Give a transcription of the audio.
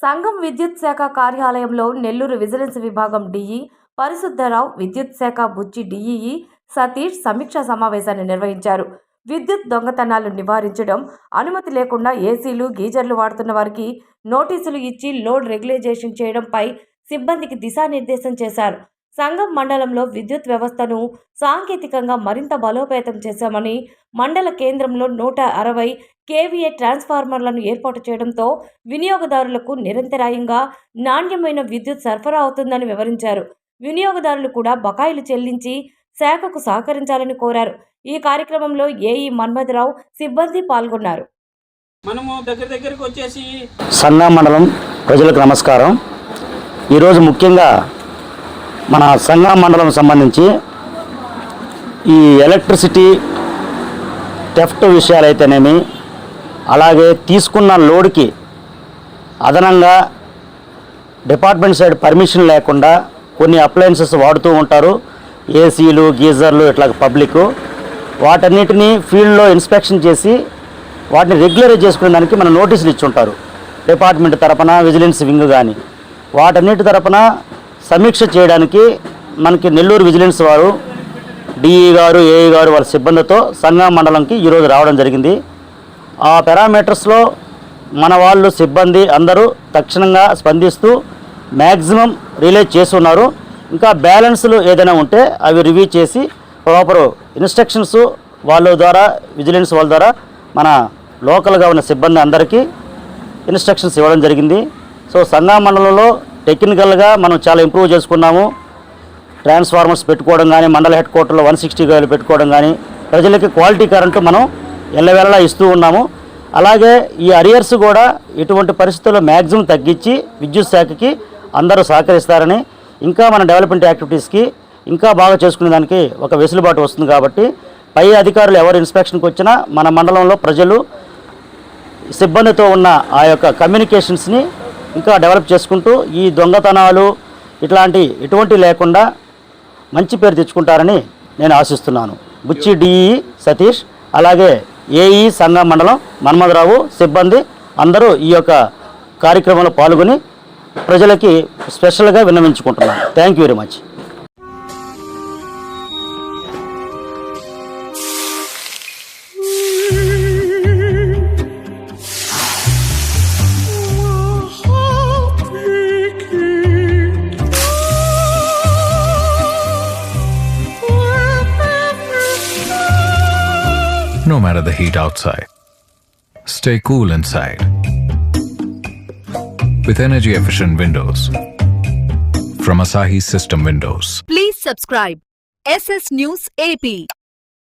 సంఘం విద్యుత్ శాఖ కార్యాలయంలో నెల్లూరు విజిలెన్స్ విభాగం డిఈ పరిశుద్ధరావు, విద్యుత్ శాఖ బుచ్చి డిఈఈ సతీష్ సమీక్షా సమావేశాన్ని నిర్వహించారు. విద్యుత్ దొంగతనాలు నివారించడం, అనుమతి లేకుండా ఏసీలు, గీజర్లు వాడుతున్న వారికి నోటీసులు ఇచ్చి లోడ్ రెగ్యులైజేషన్ చేయడంపై సిబ్బందికి దిశానిర్దేశం చేశారు. సంఘం మండలంలో విద్యుత్ వ్యవస్థను సాంకేతికంగా మరింత బలోపేతం చేశామని, మండల కేంద్రంలో 160 కేవీఏ ట్రాన్స్ఫార్మర్లను ఏర్పాటు చేయడంతో వినియోగదారులకు నిరంతరాయంగా నాణ్యమైన విద్యుత్ సరఫరా అవుతుందని వివరించారు. వినియోగదారులు కూడా బకాయిలు చెల్లించి శాఖకు సహకరించాలని కోరారు. ఈ కార్యక్రమంలో ఏఈ మన్మథరావు, సిబ్బంది పాల్గొన్నారు. సంఘం మండలం ప్రజలకు నమస్కారం. ఈరోజు ముఖ్యంగా మన సంఘం మండలం సంబంధించి ఈ ఎలక్ట్రిసిటీ థెఫ్ట్ విషయాలైతేనేమి, అలాగే తీసుకున్న లోడ్కి అదనంగా డిపార్ట్మెంట్ సైడ్ పర్మిషన్ లేకుండా కొన్ని అప్లయన్సెస్ వాడుతూ ఉంటారు. ఏసీలు, గీజర్లు ఇట్లా పబ్లిక్ వాటన్నిటినీ ఫీల్డ్లో ఇన్స్పెక్షన్ చేసి వాటిని రెగ్యులరైజ్ చేసుకునే దానికి మన నోటీసులు ఇచ్చుంటారు. డిపార్ట్మెంట్ తరపున విజిలెన్స్ వింగ్ కానీ వాటన్నిటి తరపున సమీక్ష చేయడానికి మనకి నెల్లూరు విజిలెన్స్ వారు, డిఈ గారు, ఏఈ గారు వాళ్ళ సిబ్బందితో సంఘం మండలంకి ఈరోజు రావడం జరిగింది. ఆ పారామీటర్స్లో మన వాళ్ళు సిబ్బంది అందరూ తక్షణంగా స్పందిస్తూ మ్యాక్సిమం రిలీజ్ చేసి ఉన్నారు. ఇంకా బ్యాలెన్స్లు ఏదైనా ఉంటే అవి రివ్యూ చేసి ప్రాపర్ ఇన్స్ట్రక్షన్స్ వాళ్ళ ద్వారా, విజిలెన్స్ వాళ్ళ ద్వారా మన లోకల్గా ఉన్న సిబ్బంది అందరికీ ఇన్స్ట్రక్షన్స్ ఇవ్వడం జరిగింది. సో సంఘం మండలంలో టెక్నికల్గా మనం చాలా ఇంప్రూవ్ చేసుకున్నాము. ట్రాన్స్ఫార్మర్స్ పెట్టుకోవడం కానీ, మండల హెడ్ క్వార్టర్లో 160 గైలు పెట్టుకోవడం కానీ, ప్రజలకి క్వాలిటీ కరెంటు మనం ఎల్లవేళలా ఇస్తూ ఉన్నాము. అలాగే ఈ అరియర్స్ కూడా ఇటువంటి పరిస్థితుల్లో మ్యాక్సిమం తగ్గించి విద్యుత్ శాఖకి అందరూ సహకరిస్తారని, ఇంకా మన డెవలప్మెంట్ యాక్టివిటీస్కి ఇంకా బాగా చేసుకునే దానికి ఒక వెసులుబాటు వస్తుంది. కాబట్టి పై అధికారులు ఎవరు ఇన్స్పెక్షన్కి వచ్చినా మన మండలంలో ప్రజలు సిబ్బందితో ఉన్న ఆ యొక్క కమ్యూనికేషన్స్ని ఇంకా డెవలప్ చేసుకుంటూ ఈ దొంగతనాలు ఎటువంటి లేకుండా మంచి పేరు తెచ్చుకుంటారని నేను ఆశిస్తున్నాను. బుచ్చి డిఈ సతీష్, అలాగే ఏఈ సంఘం మండలం మన్మథరావు, సిబ్బంది అందరూ ఈ యొక్క కార్యక్రమంలో పాల్గొని ప్రజలకి స్పెషల్గా విన్నవించుకుంటున్నాను. Thank you very much. No matter the heat outside, stay cool inside with energy efficient windows from Asahi System Windows. Please subscribe SS News AP.